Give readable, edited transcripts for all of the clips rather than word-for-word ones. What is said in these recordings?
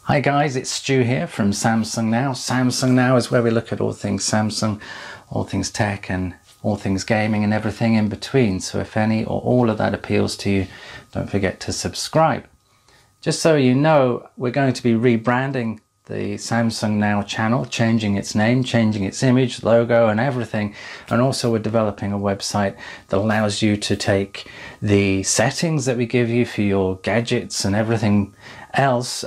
Hi guys, it's Stu here from Samsung Now. Samsung Now is where we look at all things Samsung, all things tech and all things gaming and everything in between. So if any or all of that appeals to you, don't forget to subscribe. Just so you know, we're going to be rebranding the Samsung Now channel, changing its name, changing its image, logo and everything. And also we're developing a website that allows you to take the settings that we give you for your gadgets and everything else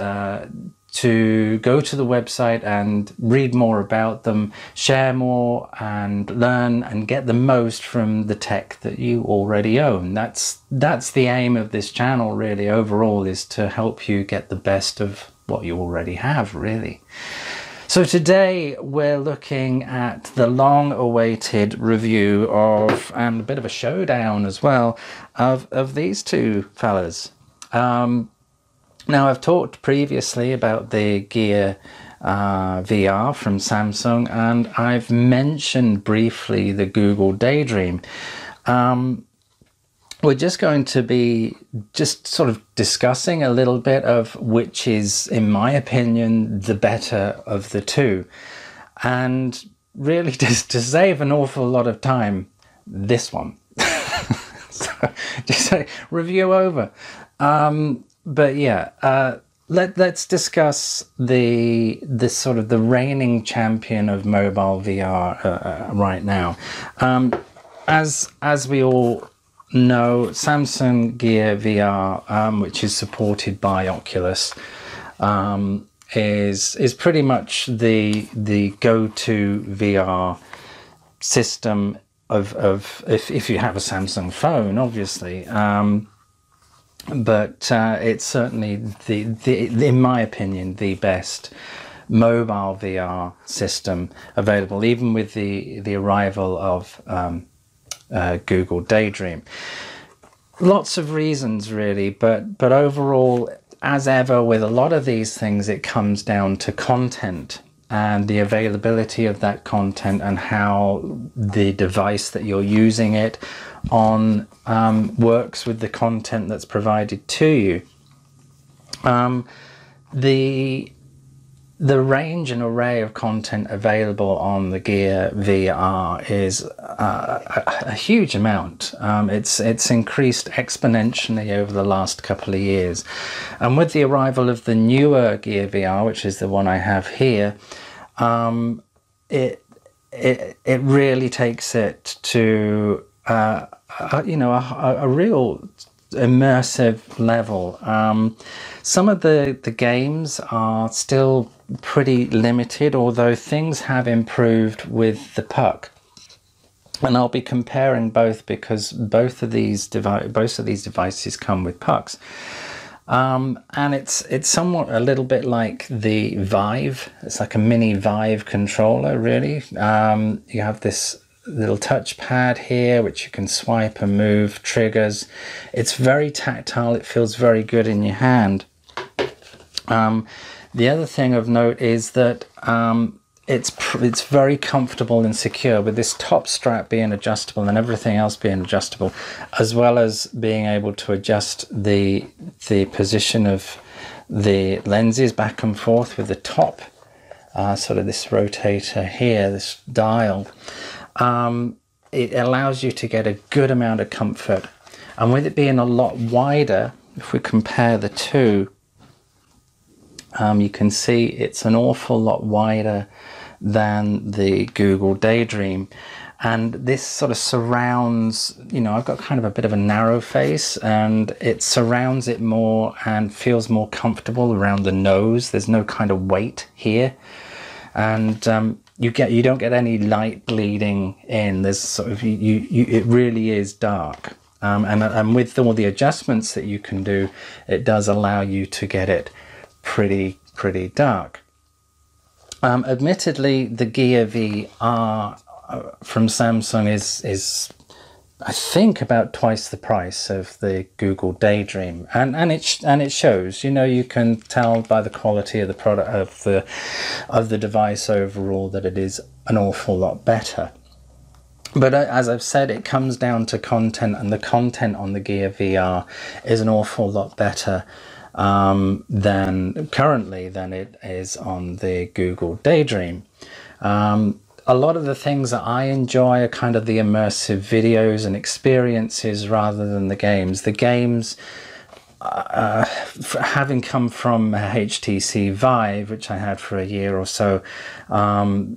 to go to the website and read more about them, share more and learn and get the most from the tech that you already own. That's the aim of this channel really overall, is to help you get the best of what you already have really. So today we're looking at the long-awaited review of, and a bit of a showdown as well, of these two fellas. Now, I've talked previously about the Gear VR from Samsung, and I've mentioned briefly the Google DayDream. We're just going to be sort of discussing a little bit of which is, in my opinion, the better of the two. And really, just to save an awful lot of time, this one. So, just say, review over. But yeah, let's discuss the sort of the reigning champion of mobile VR right now. As we all know, Samsung Gear VR, which is supported by Oculus, is pretty much the go-to VR system of if you have a Samsung phone, obviously. But it's certainly in my opinion, the best mobile VR system available, even with the arrival of Google DayDream. Lots of reasons really, but overall, as ever with a lot of these things, it comes down to content and the availability of that content and how the device that you're using it on works with the content that's provided to you. The range and array of content available on the Gear VR is a huge amount. It's increased exponentially over the last couple of years, and with the arrival of the newer Gear VR, which is the one I have here, it really takes it to a real immersive level. Some of the games are still pretty limited, although things have improved with the puck. And I'll be comparing both because both of these devices come with pucks. And it's somewhat a little bit like the Vive. It's like a mini Vive controller, really. You have this little touchpad here which you can swipe and move, triggers. It's very tactile, it feels very good in your hand. The other thing of note is that it's very comfortable and secure, with this top strap being adjustable and everything else being adjustable, as well as being able to adjust the position of the lenses back and forth with the top, sort of this rotator here, this dial. It allows you to get a good amount of comfort, and with it being a lot wider, if we compare the two, you can see it's an awful lot wider than the Google DayDream, and this sort of surrounds, I've got kind of a bit of a narrow face, and it surrounds it more and feels more comfortable around the nose. There's no kind of weight here, and you don't get any light bleeding in. There's sort of it really is dark, and with all the adjustments that you can do, it does allow you to get it pretty dark. Admittedly, the Gear VR from Samsung is I think about twice the price of the Google DayDream, and it shows. You can tell by the quality of the product of the device overall that it is an awful lot better. But as I've said, it comes down to content, and the content on the Gear VR is an awful lot better than it is on the Google DayDream. A lot of the things that I enjoy are kind of the immersive videos and experiences rather than the games. The games, having come from HTC Vive, which I had for a year or so,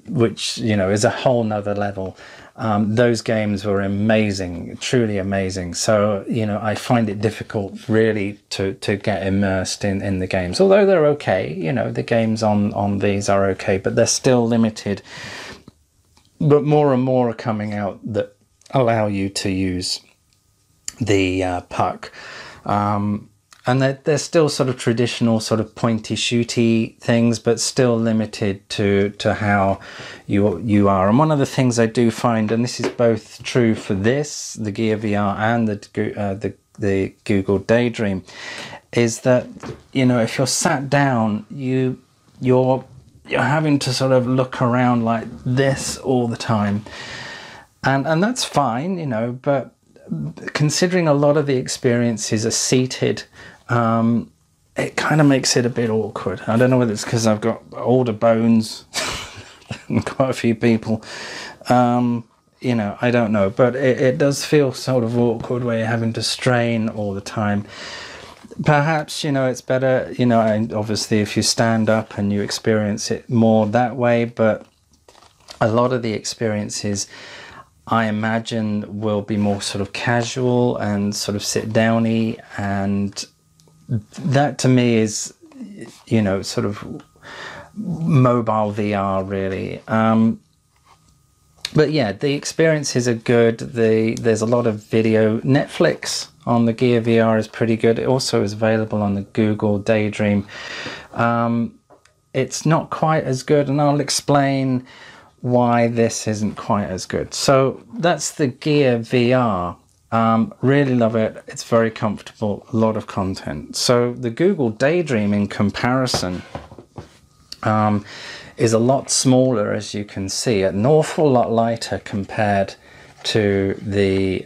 which, you know, is a whole nother level. Those games were amazing, truly amazing. So, you know, I find it difficult really to get immersed in the games, although they're okay. You know, the games on these are okay, but they're still limited. But more and more are coming out that allow you to use the puck. And they're still sort of traditional, sort of pointy shooty things, but still limited to how you are. And one of the things I do find, and this is both true for this, the Gear VR, and the Google DayDream, is that, you know, if you're sat down, you're having to sort of look around like this all the time, and that's fine, you know, but considering a lot of the experiences are seated, it kind of makes it a bit awkward. I don't know whether it's because I've got older bones and quite a few people, you know, I don't know, but it does feel sort of awkward where you're having to strain all the time. Perhaps, you know, it's better, you know, and obviously if you stand up and you experience it more that way, but a lot of the experiences, I imagine, will be more sort of casual and sort of sit-downy, and that to me is, you know, sort of mobile VR really. But yeah, the experiences are good. There's a lot of video. Netflix on the Gear VR is pretty good. It also is available on the Google DayDream. It's not quite as good, and I'll explain why this isn't quite as good. So that's the Gear VR. Really love it. It's very comfortable, a lot of content. So the Google DayDream, in comparison, is a lot smaller, as you can see, an awful lot lighter compared to the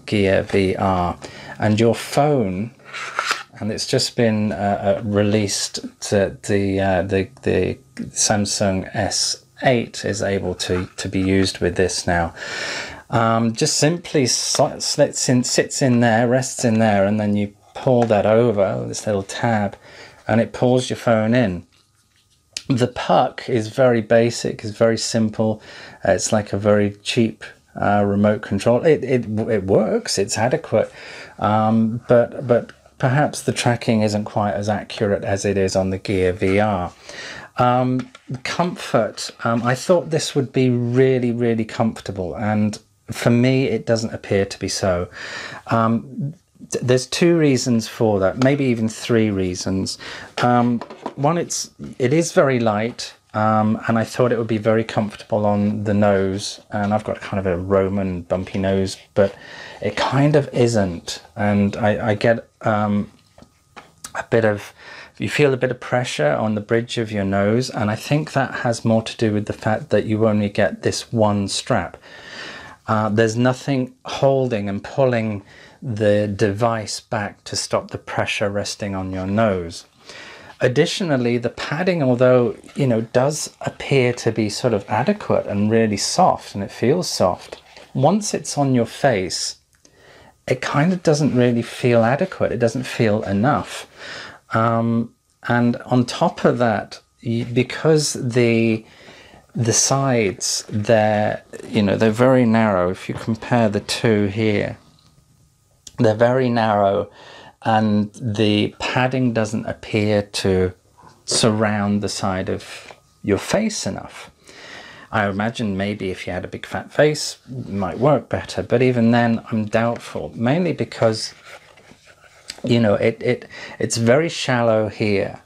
Gear VR. And your phone, and it's just been released to the Samsung S8 is able to be used with this now. Just simply sits in there, rests in there, and then you pull that over, this little tab, and it pulls your phone in. The puck is very basic, is very simple. It's like a very cheap remote control. It works, it's adequate, but perhaps the tracking isn't quite as accurate as it is on the Gear VR. Comfort, I thought this would be really, really comfortable, and for me it doesn't appear to be so. There's two reasons for that, maybe even three reasons. One, it is very light, and I thought it would be very comfortable on the nose, and I've got kind of a Roman bumpy nose, but it kind of isn't, and I get a bit of, you feel a bit of pressure on the bridge of your nose, and I think that has more to do with the fact that you only get this one strap. There's nothing holding and pulling the device back to stop the pressure resting on your nose. Additionally, the padding, although, you know, does appear to be sort of adequate and really soft, and it feels soft, once it's on your face, it kind of doesn't really feel adequate. It doesn't feel enough. And on top of that, because the sides, they're very narrow. If you compare the two here, they're very narrow, and the padding doesn't appear to surround the side of your face enough. I imagine maybe if you had a big fat face, it might work better, but even then I'm doubtful, mainly because, you know, it's very shallow here,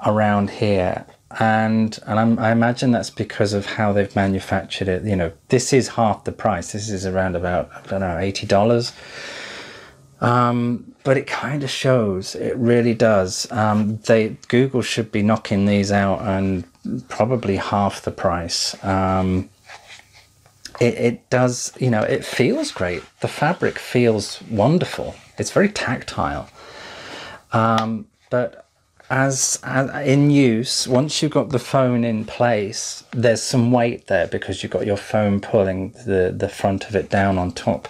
around here, and I imagine that's because of how they've manufactured it. You know, this is half the price. This is around about, I don't know, $80. But it kind of shows, it really does. Google should be knocking these out and probably half the price. It does, you know, it feels great. The fabric feels wonderful. It's very tactile. but as in use, once you've got the phone in place, there's some weight there because you've got your phone pulling the front of it down on top,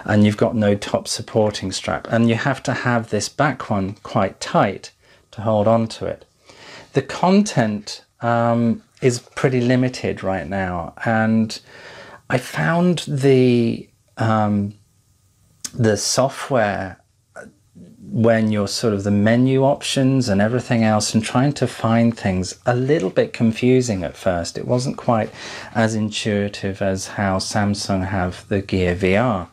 and you've got no top supporting strap, and you have to have this back one quite tight to hold on to it. The content is pretty limited right now, and I found the software, when you're sort of the menu options and everything else and trying to find things, a little bit confusing at first. It wasn't quite as intuitive as how Samsung have the Gear VR.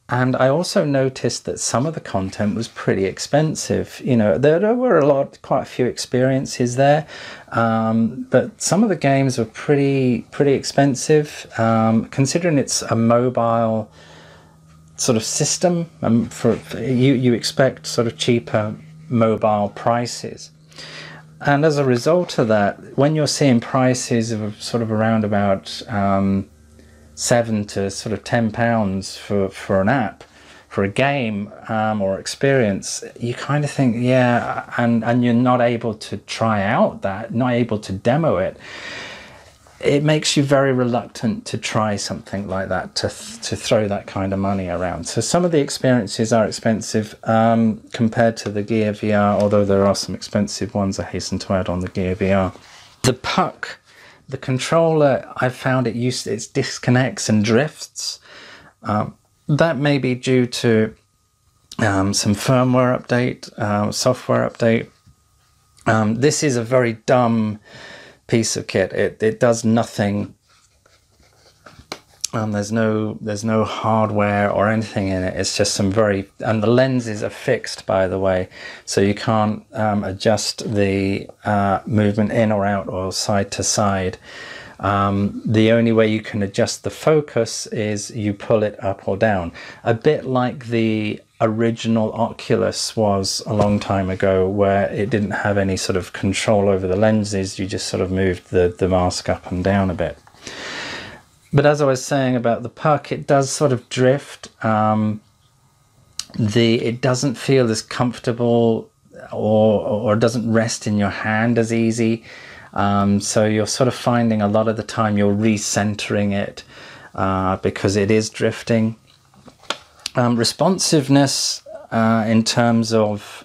And I also noticed that some of the content was pretty expensive. You know, there were quite a few experiences there, but some of the games were pretty expensive, considering it's a mobile sort of system. For you expect sort of cheaper mobile prices, and as a result of that, when you're seeing prices of sort of around about £7 to sort of £10 for an app, for a game or experience, you kind of think, yeah, and you're not able to try out that, not able to demo it. It makes you very reluctant to try something like that, to throw that kind of money around. So some of the experiences are expensive compared to the Gear VR, although there are some expensive ones, I hasten to add, on the Gear VR. The puck, the controller, I found it disconnects and drifts. That may be due to some firmware update, software update. This is a very dumb piece of kit. It does nothing. There's no hardware or anything in it. It's just some and the lenses are fixed, by the way, so you can't adjust the movement in or out or side to side. The only way you can adjust the focus is you pull it up or down, a bit like the original Oculus was a long time ago, where it didn't have any sort of control over the lenses. You just sort of moved the mask up and down a bit. But as I was saying about the puck, it does sort of drift. It doesn't feel as comfortable, or doesn't rest in your hand as easy. So you're sort of finding a lot of the time you're recentering it because it is drifting. Responsiveness in terms of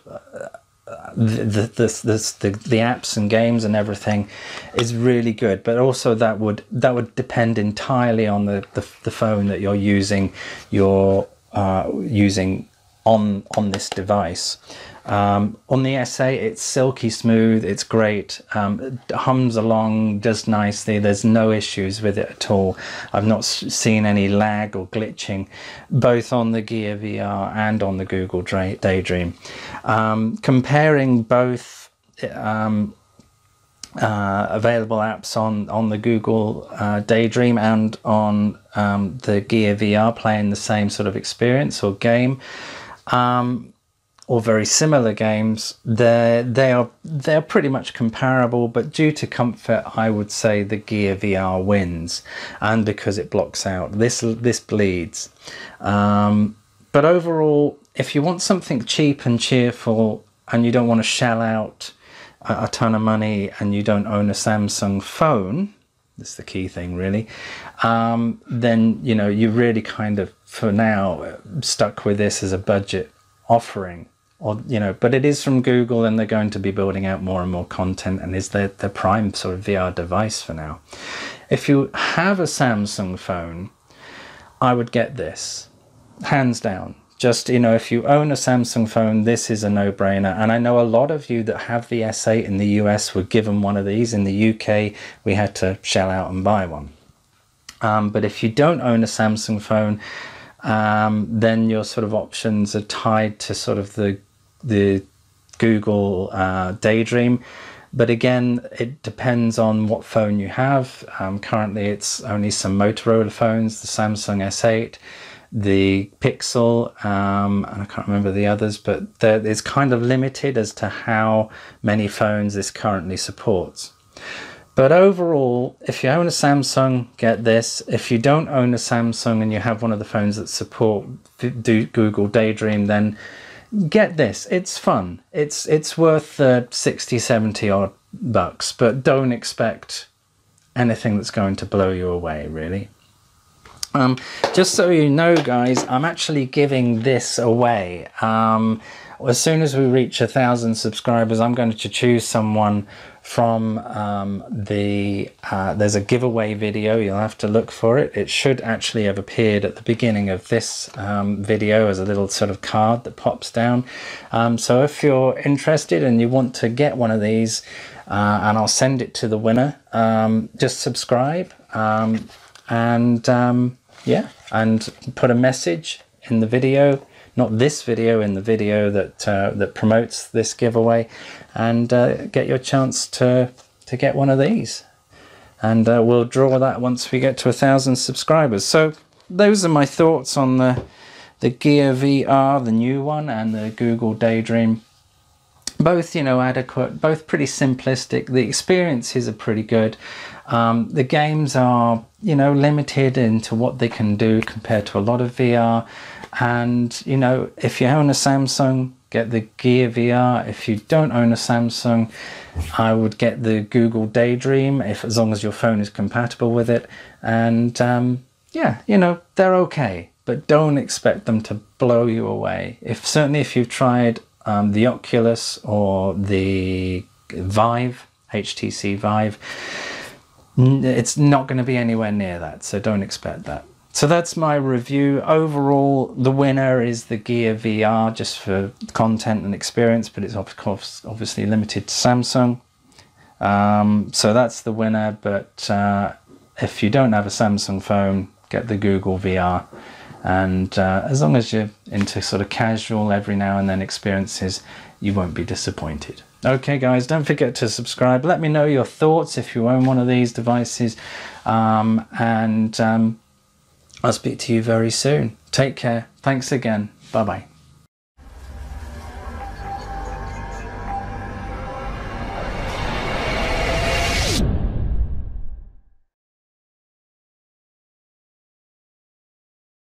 the apps and games and everything is really good, but also that would depend entirely on the phone that you're using. Using on this device. On the S8, it's silky smooth, it's great, it hums along just nicely, there's no issues with it at all. I've not seen any lag or glitching, both on the Gear VR and on the Google DayDream. Comparing both available apps on the Google DayDream and on the Gear VR, playing the same sort of experience or game, or very similar games, they're pretty much comparable, but due to comfort, I would say the Gear VR wins, and because it blocks out, this bleeds. But overall, if you want something cheap and cheerful, and you don't want to shell out a ton of money, and you don't own a Samsung phone, that's the key thing really, then you're really kind of, for now, stuck with this as a budget offering. But it is from Google, and they're going to be building out more and more content, and is their prime sort of VR device for now. If you have a Samsung phone, I would get this, hands down. Just, if you own a Samsung phone, this is a no-brainer. And I know a lot of you that have the S8 in the US were given one of these. In the UK, we had to shell out and buy one. But if you don't own a Samsung phone, then your sort of options are tied to sort of the Google DayDream. But again, it depends on what phone you have. Currently, it's only some Motorola phones, the Samsung S8, the Pixel, and I can't remember the others, but it's kind of limited as to how many phones this currently supports. But overall, if you own a Samsung, get this. If you don't own a Samsung and you have one of the phones that support Google DayDream, then get this. It's fun. It's worth 60, 70 odd bucks, but don't expect anything that's going to blow you away, really. Just so you know, guys, I'm actually giving this away. As soon as we reach 1,000 subscribers, I'm going to choose someone from there's a giveaway video. You'll have to look for it. It should actually have appeared at the beginning of this video as a little sort of card that pops down. So if you're interested and you want to get one of these, and I'll send it to the winner, just subscribe, yeah, and put a message in the video, not this video, in the video that promotes this giveaway, and get your chance to get one of these. And we'll draw that once we get to 1,000 subscribers. So those are my thoughts on the Gear VR, the new one, and the Google DayDream. Both, you know, adequate, both pretty simplistic. The experiences are pretty good. The games are, you know, limited into what they can do compared to a lot of VR. And, you know, if you own a Samsung, get the Gear VR. If you don't own a Samsung, I would get the Google DayDream, as long as your phone is compatible with it. And yeah, you know, they're okay, but don't expect them to blow you away. Certainly if you've tried the Oculus or the Vive, HTC Vive, it's not going to be anywhere near that, so don't expect that. So that's my review. Overall, the winner is the Gear VR, just for content and experience, but it's of course obviously limited to Samsung. So that's the winner, but if you don't have a Samsung phone, get the Google VR. And as long as you're into sort of casual every now and then experiences, you won't be disappointed. Okay guys, don't forget to subscribe. Let me know your thoughts if you own one of these devices, and I'll speak to you very soon. Take care. Thanks again. Bye bye.